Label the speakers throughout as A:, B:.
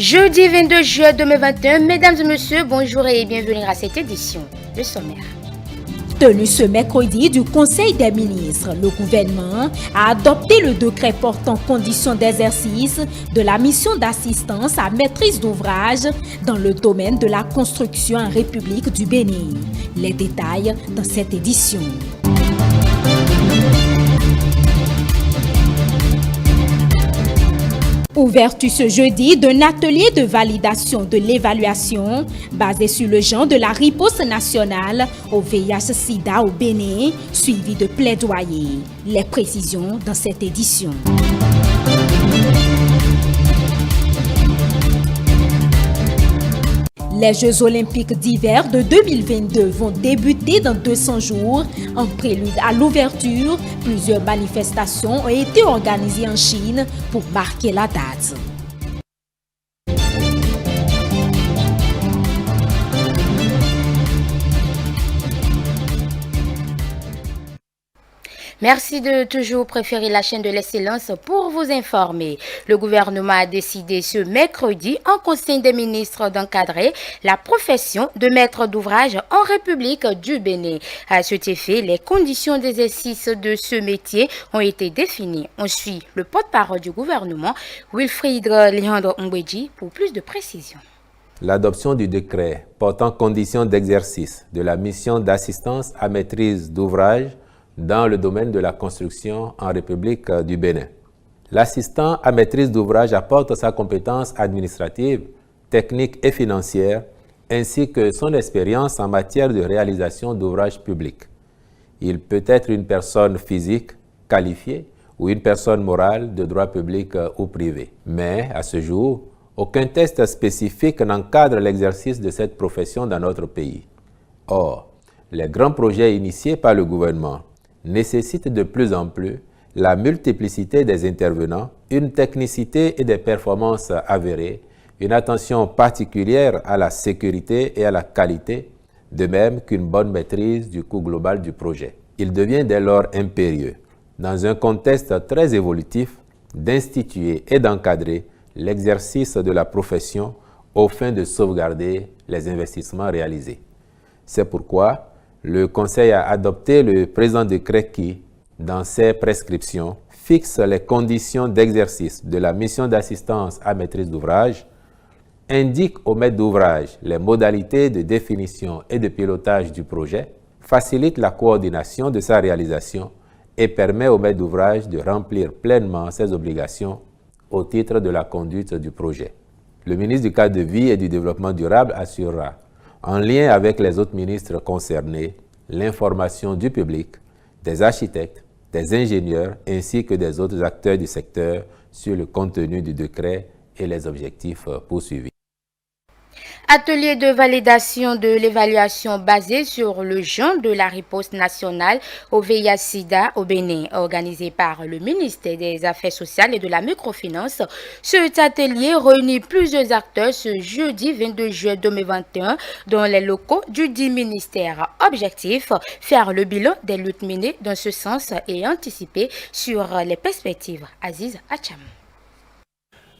A: Jeudi 22 juillet 2021, mesdames et messieurs, bonjour et bienvenue à cette édition. Le sommaire.
B: Tenu ce mercredi du Conseil des ministres, le gouvernement a adopté le décret portant conditions d'exercice de la mission d'assistance à maîtrise d'ouvrage dans le domaine de la construction en République du Bénin. Les détails dans cette édition. Ouverture ce jeudi d'un atelier de validation de l'évaluation basé sur le genre de la riposte nationale au VIH-Sida au Bénin, suivi de plaidoyer. Les précisions dans cette édition. Les Jeux olympiques d'hiver de 2022 vont débuter dans 200 jours. En prélude à l'ouverture, plusieurs manifestations ont été organisées en Chine pour marquer la date.
A: Merci de toujours préférer la chaîne de l'excellence pour vous informer. Le gouvernement a décidé ce mercredi en Conseil des ministres d'encadrer la profession de maître d'ouvrage en République du Bénin. À cet effet, les conditions d'exercice de ce métier ont été définies. On suit le porte-parole du gouvernement, Wilfried Leandre Mbweji, pour plus de précisions.
C: L'adoption du décret portant conditions d'exercice de la mission d'assistance à maîtrise d'ouvrage dans le domaine de la construction en République du Bénin. L'assistant à maîtrise d'ouvrage apporte sa compétence administrative, technique et financière, ainsi que son expérience en matière de réalisation d'ouvrages publics. Il peut être une personne physique qualifiée ou une personne morale de droit public ou privé. Mais, à ce jour, aucun test spécifique n'encadre l'exercice de cette profession dans notre pays. Or, les grands projets initiés par le gouvernement nécessite de plus en plus la multiplicité des intervenants, une technicité et des performances avérées, une attention particulière à la sécurité et à la qualité, de même qu'une bonne maîtrise du coût global du projet. Il devient dès lors impérieux, dans un contexte très évolutif, d'instituer et d'encadrer l'exercice de la profession aux fins de sauvegarder les investissements réalisés. C'est pourquoi le Conseil a adopté le présent décret qui, dans ses prescriptions, fixe les conditions d'exercice de la mission d'assistance à maîtrise d'ouvrage, indique au maître d'ouvrage les modalités de définition et de pilotage du projet, facilite la coordination de sa réalisation et permet au maître d'ouvrage de remplir pleinement ses obligations au titre de la conduite du projet. Le ministre du Cadre de vie et du Développement durable assurera, en lien avec les autres ministres concernés, l'information du public, des architectes, des ingénieurs ainsi que des autres acteurs du secteur sur le contenu du décret et les objectifs poursuivis.
A: Atelier de validation de l'évaluation basée sur le genre de la riposte nationale au VIH-Sida au Bénin, organisé par le ministère des Affaires sociales et de la microfinance. Cet atelier réunit plusieurs acteurs ce jeudi 22 juillet 2021 dans les locaux du dit ministère. Objectif, faire le bilan des luttes menées dans ce sens et anticiper sur les perspectives. Aziz Acham.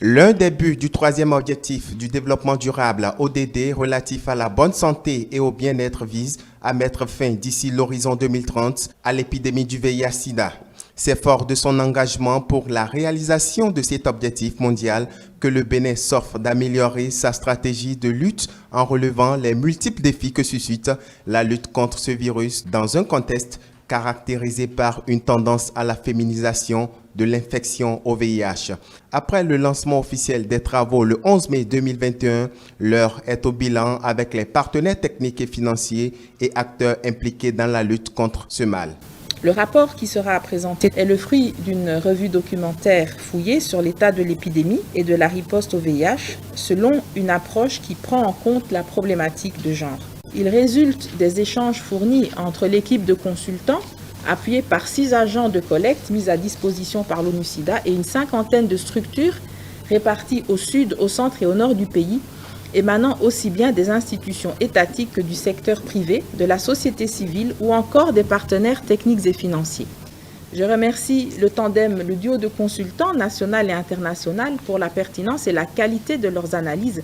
D: L'un des buts du troisième objectif du développement durable ODD relatif à la bonne santé et au bien-être vise à mettre fin d'ici l'horizon 2030 à l'épidémie du VIH-Sida. C'est fort de son engagement pour la réalisation de cet objectif mondial que le Bénin s'offre d'améliorer sa stratégie de lutte en relevant les multiples défis que suscite la lutte contre ce virus dans un contexte caractérisé par une tendance à la féminisation de l'infection au VIH. Après le lancement officiel des travaux le 11 mai 2021, l'heure est au bilan avec les partenaires techniques et financiers et acteurs impliqués dans la lutte contre ce mal.
E: Le rapport qui sera présenté est le fruit d'une revue documentaire fouillée sur l'état de l'épidémie et de la riposte au VIH selon une approche qui prend en compte la problématique de genre. Il résulte des échanges fournis entre l'équipe de consultants, appuyée par 6 agents de collecte mis à disposition par l'ONU-SIDA et une 50aine de structures réparties au sud, au centre et au nord du pays, émanant aussi bien des institutions étatiques que du secteur privé, de la société civile ou encore des partenaires techniques et financiers. Je remercie le tandem, le duo de consultants national et international pour la pertinence et la qualité de leurs analyses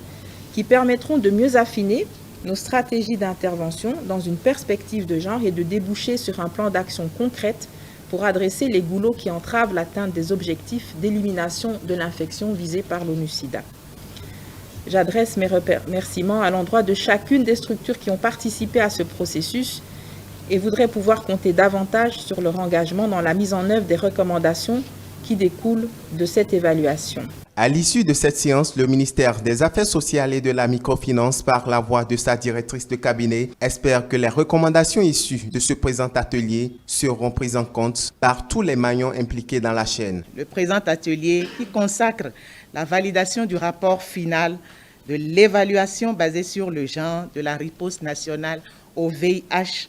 E: qui permettront de mieux affiner nos stratégies d'intervention dans une perspective de genre et de déboucher sur un plan d'action concrète pour adresser les goulots qui entravent l'atteinte des objectifs d'élimination de l'infection visée par l'ONU-SIDA. J'adresse mes remerciements à l'endroit de chacune des structures qui ont participé à ce processus et voudrais pouvoir compter davantage sur leur engagement dans la mise en œuvre des recommandations qui découlent de cette évaluation.
D: À l'issue de cette séance, le ministère des Affaires sociales et de la microfinance, par la voix de sa directrice de cabinet, espère que les recommandations issues de ce présent atelier seront prises en compte par tous les maillons impliqués dans la chaîne.
F: Le présent atelier qui consacre la validation du rapport final de l'évaluation basée sur le genre de la riposte nationale au VIH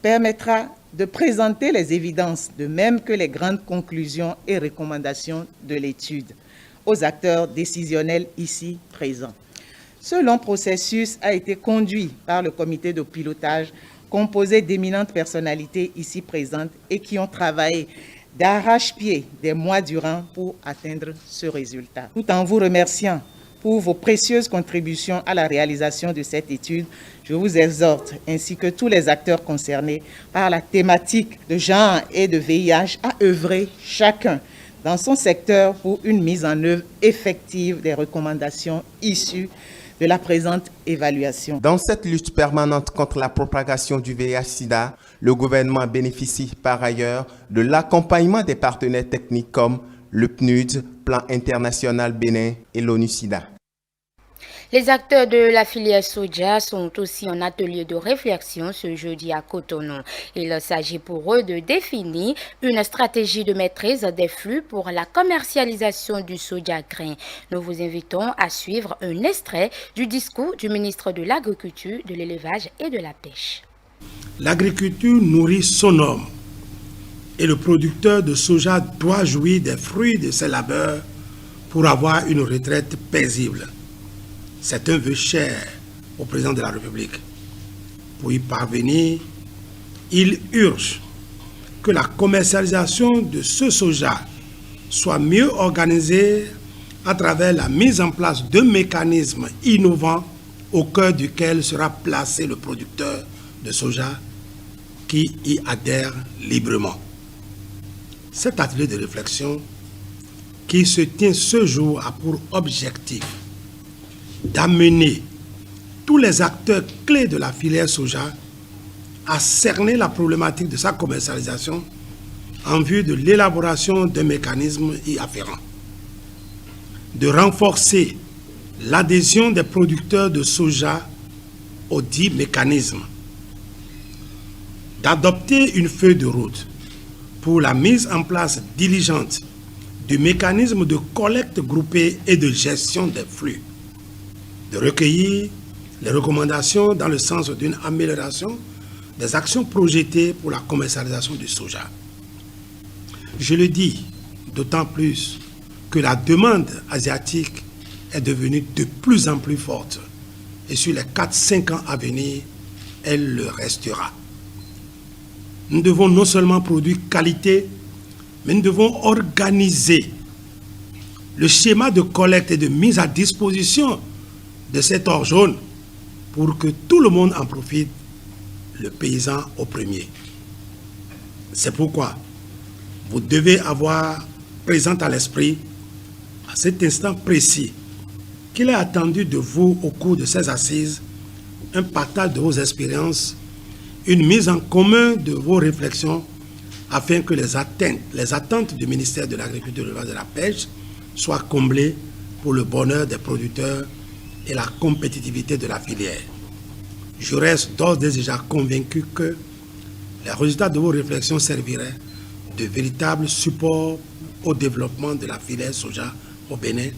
F: permettra de présenter les évidences, de même que les grandes conclusions et recommandations de l'étude, aux acteurs décisionnels ici présents. Ce long processus a été conduit par le comité de pilotage composé d'éminentes personnalités ici présentes et qui ont travaillé d'arrache-pied des mois durant pour atteindre ce résultat. Tout en vous remerciant pour vos précieuses contributions à la réalisation de cette étude, je vous exhorte, ainsi que tous les acteurs concernés par la thématique de genre et de VIH, à œuvrer chacun dans son secteur pour une mise en œuvre effective des recommandations issues de la présente évaluation.
D: Dans cette lutte permanente contre la propagation du VIH-Sida, le gouvernement bénéficie par ailleurs de l'accompagnement des partenaires techniques comme le PNUD, Plan international Bénin et l'ONU-SIDA.
A: Les acteurs de la filière soja sont aussi en atelier de réflexion ce jeudi à Cotonou. Il s'agit pour eux de définir une stratégie de maîtrise des flux pour la commercialisation du soja grain. Nous vous invitons à suivre un extrait du discours du ministre de l'Agriculture, de l'Élevage et de la Pêche.
G: L'agriculture nourrit son homme et le producteur de soja doit jouir des fruits de ses labeurs pour avoir une retraite paisible. C'est un vœu cher au président de la République. Pour y parvenir, il urge que la commercialisation de ce soja soit mieux organisée à travers la mise en place d'un mécanisme innovant au cœur duquel sera placé le producteur de soja qui y adhère librement. Cet atelier de réflexion qui se tient ce jour a pour objectif d'amener tous les acteurs clés de la filière soja à cerner la problématique de sa commercialisation en vue de l'élaboration d'un mécanisme y afférent, de renforcer l'adhésion des producteurs de soja au dit mécanisme, d'adopter une feuille de route pour la mise en place diligente du mécanisme de collecte groupée et de gestion des flux, de recueillir les recommandations dans le sens d'une amélioration des actions projetées pour la commercialisation du soja. Je le dis d'autant plus que la demande asiatique est devenue de plus en plus forte et sur les 4-5 ans à venir, elle le restera. Nous devons non seulement produire qualité, mais nous devons organiser le schéma de collecte et de mise à disposition de cet or jaune pour que tout le monde en profite, le paysan au premier. C'est pourquoi vous devez avoir présent à l'esprit, à cet instant précis, qu'il est attendu de vous au cours de ces assises, un partage de vos expériences, une mise en commun de vos réflexions afin que les attentes du ministère de l'Agriculture, de l'Élevage et de la Pêche soient comblées pour le bonheur des producteurs et la compétitivité de la filière. Je reste d'ores et déjà convaincu que les résultats de vos réflexions serviraient de véritables supports au développement de la filière soja au Bénin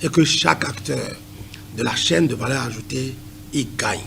G: et que chaque acteur de la chaîne de valeur ajoutée y gagne.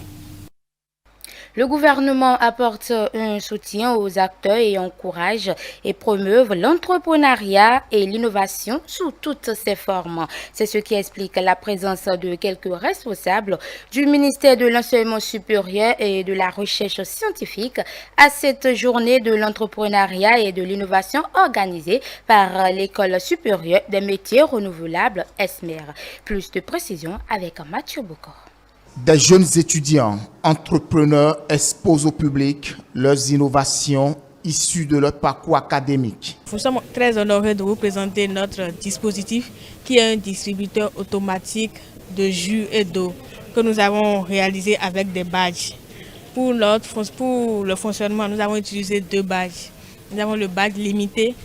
A: Le gouvernement apporte un soutien aux acteurs et encourage et promeut l'entrepreneuriat et l'innovation sous toutes ses formes. C'est ce qui explique la présence de quelques responsables du ministère de l'Enseignement supérieur et de la Recherche scientifique à cette journée de l'entrepreneuriat et de l'innovation organisée par l'École supérieure des métiers renouvelables ESMER. Plus de précisions avec Mathieu Bokor.
H: Des jeunes étudiants, entrepreneurs exposent au public leurs innovations issues de leur parcours académique.
I: Nous sommes très honorés de vous présenter notre dispositif qui est un distributeur automatique de jus et d'eau que nous avons réalisé avec des badges. Pour le fonctionnement, nous avons utilisé 2 badges. Nous avons le badge limité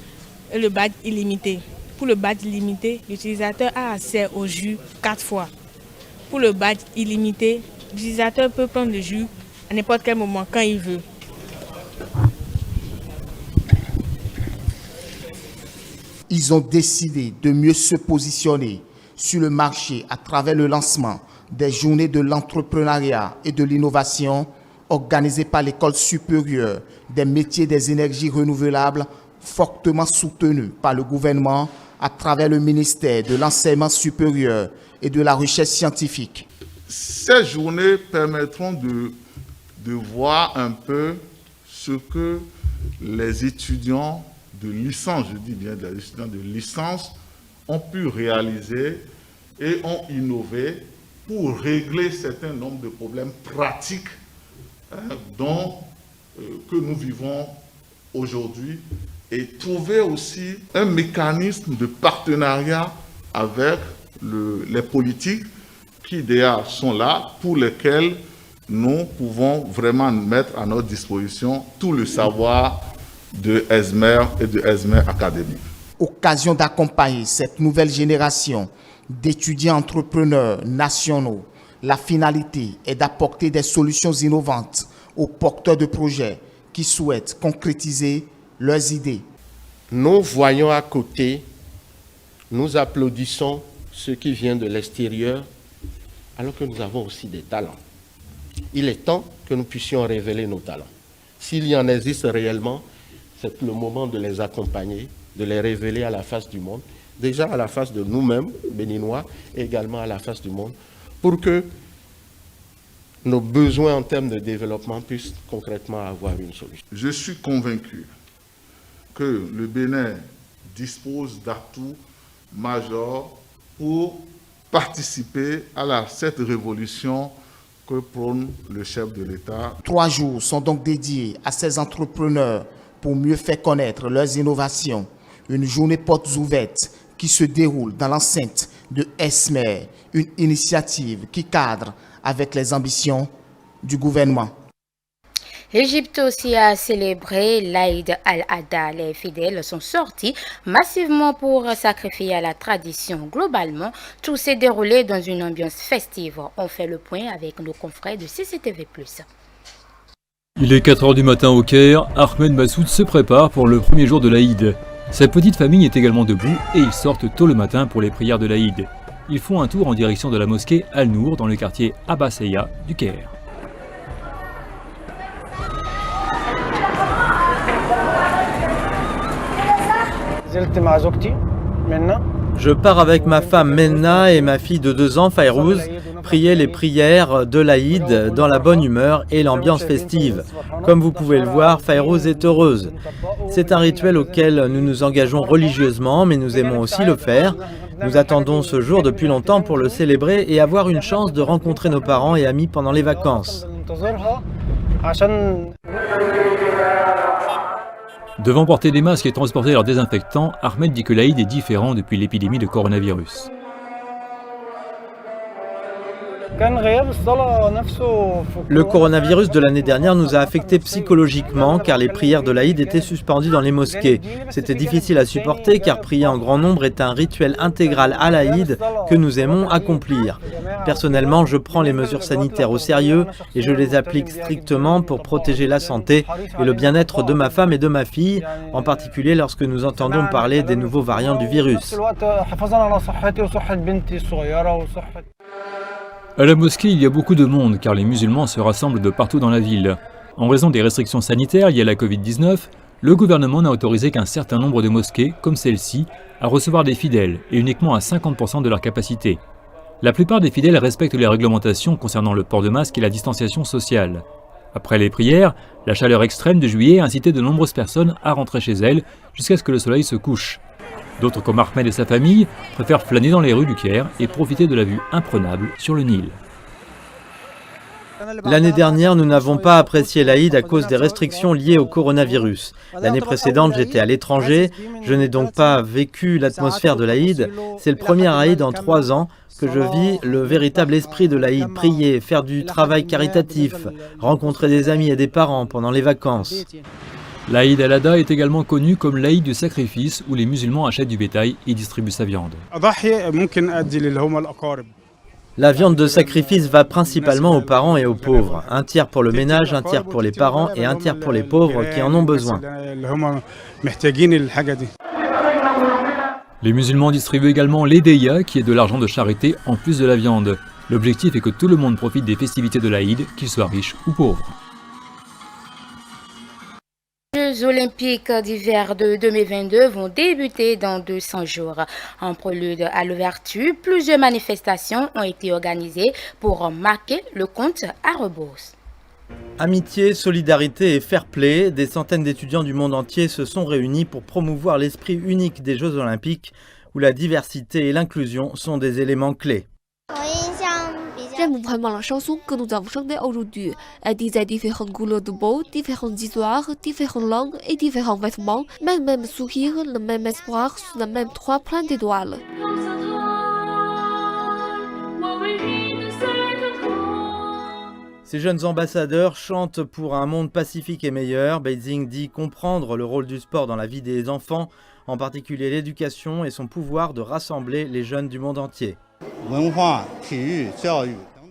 I: et le badge illimité. Pour le badge limité, l'utilisateur a accès au jus 4 fois. Pour le badge illimité, l'utilisateur peut prendre le jus à n'importe quel moment, quand il veut.
H: Ils ont décidé de mieux se positionner sur le marché à travers le lancement des journées de l'entrepreneuriat et de l'innovation organisées par l'École supérieure des métiers des énergies renouvelables, fortement soutenues par le gouvernement à travers le ministère de l'Enseignement supérieur et de la Recherche scientifique.
J: Ces journées permettront de voir un peu ce que les étudiants de licence, je dis bien les étudiants de licence, ont pu réaliser et ont innové pour régler un certain nombre de problèmes pratiques que nous vivons aujourd'hui et trouver aussi un mécanisme de partenariat avec les politiques qui déjà sont là, pour lesquels nous pouvons vraiment mettre à notre disposition tout le savoir de ESMER et de ESMER Academy.
H: Occasion d'accompagner cette nouvelle génération d'étudiants entrepreneurs nationaux. La finalité est d'apporter des solutions innovantes aux porteurs de projets qui souhaitent concrétiser leurs idées.
K: Nous voyons à côté, nous applaudissons ceux qui viennent de l'extérieur, alors que nous avons aussi des talents. Il est temps que nous puissions révéler nos talents. S'il y en existe réellement, c'est le moment de les accompagner, de les révéler à la face du monde, déjà à la face de nous-mêmes, béninois, et également à la face du monde, pour que nos besoins en termes de développement puissent concrètement avoir une solution.
J: Je suis convaincu que le Bénin dispose d'atouts majeurs pour participer à cette révolution que prône le chef de l'État.
H: 3 jours sont donc dédiés à ces entrepreneurs pour mieux faire connaître leurs innovations. Une journée portes ouvertes qui se déroule dans l'enceinte de ESMER, une initiative qui cadre avec les ambitions du gouvernement.
A: L'Égypte aussi a célébré l'Aïd al-Adha. Les fidèles sont sortis massivement pour sacrifier à la tradition. Globalement, tout s'est déroulé dans une ambiance festive. On fait le point avec nos confrères de CCTV+.
L: Il est 4h du matin au Caire. Ahmed Massoud se prépare pour le premier jour de l'Aïd. Sa petite famille est également debout et ils sortent tôt le matin pour les prières de l'Aïd. Ils font un tour en direction de la mosquée Al-Nour dans le quartier Abbasiyya du Caire.
M: Je pars avec ma femme Menna et ma fille de 2 ans, Fayrouz, prier les prières de l'Aïd dans la bonne humeur et l'ambiance festive. Comme vous pouvez le voir, Fayrouz est heureuse. C'est un rituel auquel nous nous engageons religieusement, mais nous aimons aussi le faire. Nous attendons ce jour depuis longtemps pour le célébrer et avoir une chance de rencontrer nos parents et amis pendant les vacances.
L: Devant porter des masques et transporter leurs désinfectants, Ahmed dit que l'Aïd est différent depuis l'épidémie de coronavirus.
M: Le coronavirus de l'année dernière nous a affectés psychologiquement car les prières de l'Aïd étaient suspendues dans les mosquées. C'était difficile à supporter car prier en grand nombre est un rituel intégral à l'Aïd que nous aimons accomplir. Personnellement, je prends les mesures sanitaires au sérieux et je les applique strictement pour protéger la santé et le bien-être de ma femme et de ma fille, en particulier lorsque nous entendons parler des nouveaux variants du virus.
L: À la mosquée, il y a beaucoup de monde car les musulmans se rassemblent de partout dans la ville. En raison des restrictions sanitaires liées à la Covid-19, le gouvernement n'a autorisé qu'un certain nombre de mosquées, comme celle-ci, à recevoir des fidèles et uniquement à 50% de leur capacité. La plupart des fidèles respectent les réglementations concernant le port de masque et la distanciation sociale. Après les prières, la chaleur extrême de juillet a incité de nombreuses personnes à rentrer chez elles jusqu'à ce que le soleil se couche. D'autres, comme Ahmed et sa famille, préfèrent flâner dans les rues du Caire et profiter de la vue imprenable sur le Nil.
M: L'année dernière, nous n'avons pas apprécié l'Aïd à cause des restrictions liées au coronavirus. L'année précédente, j'étais à l'étranger, je n'ai donc pas vécu l'atmosphère de l'Aïd. C'est le premier Aïd en 3 ans que je vis le véritable esprit de l'Aïd, prier, faire du travail caritatif, rencontrer des amis et des parents pendant les vacances.
L: L'Aïd al-Adha est également connu comme l'Aïd du sacrifice où les musulmans achètent du bétail et distribuent sa viande.
M: La viande de sacrifice va principalement aux parents et aux pauvres. Un tiers pour le ménage, un tiers pour les parents et un tiers pour les pauvres qui en ont besoin.
L: Les musulmans distribuent également l'Hédeya, qui est de l'argent de charité en plus de la viande. L'objectif est que tout le monde profite des festivités de l'Aïd, qu'ils soient riches ou pauvres.
A: Les Jeux olympiques d'hiver de 2022 vont débuter dans 200 jours. En prélude à l'ouverture, plusieurs manifestations ont été organisées pour marquer le compte à rebours.
M: Amitié, solidarité et fair play, des centaines d'étudiants du monde entier se sont réunis pour promouvoir l'esprit unique des Jeux olympiques où la diversité et l'inclusion sont des éléments clés.
N: J'aime vraiment la chanson que nous avons chantée aujourd'hui. Elle disait différentes couleurs de peau, différentes histoires, différentes langues et différents vêtements, mais le même sourire, le même espoir sous la même 3 plein d'étoiles.
M: Ces jeunes ambassadeurs chantent pour un monde pacifique et meilleur. Beijing dit comprendre le rôle du sport dans la vie des enfants, en particulier l'éducation et son pouvoir de rassembler les jeunes du monde entier.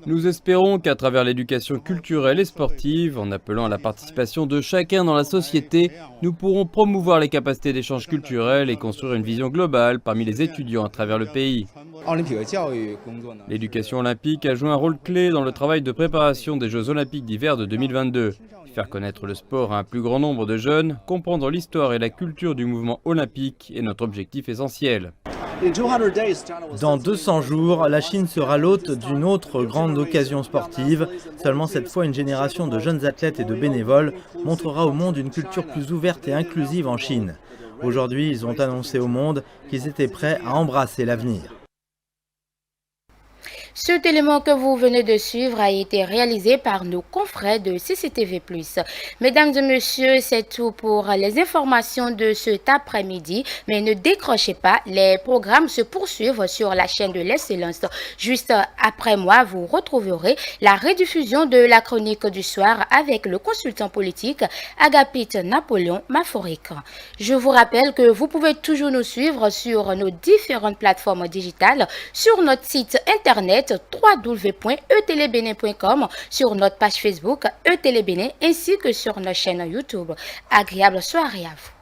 O: Nous espérons qu'à travers l'éducation culturelle et sportive, en appelant à la participation de chacun dans la société, nous pourrons promouvoir les capacités d'échange culturel et construire une vision globale parmi les étudiants à travers le pays. L'éducation olympique a joué un rôle clé dans le travail de préparation des Jeux olympiques d'hiver de 2022. Faire connaître le sport à un plus grand nombre de jeunes, comprendre l'histoire et la culture du mouvement olympique est notre objectif essentiel.
M: Dans 200 jours, la Chine sera l'hôte d'une autre grande occasion sportive. Seulement cette fois, une génération de jeunes athlètes et de bénévoles montrera au monde une culture plus ouverte et inclusive en Chine. Aujourd'hui, ils ont annoncé au monde qu'ils étaient prêts à embrasser l'avenir.
A: Cet élément que vous venez de suivre a été réalisé par nos confrères de CCTV+. Mesdames et messieurs, c'est tout pour les informations de cet après-midi. Mais ne décrochez pas, les programmes se poursuivent sur la chaîne de l'Excellence. Juste après moi, vous retrouverez la rediffusion de la chronique du soir avec le consultant politique Agapit Napoléon Maforik. Je vous rappelle que vous pouvez toujours nous suivre sur nos différentes plateformes digitales, sur notre site internet www.etelebene.com, sur notre page Facebook eTélébénin ainsi que sur notre chaîne YouTube. Agréable soirée à vous.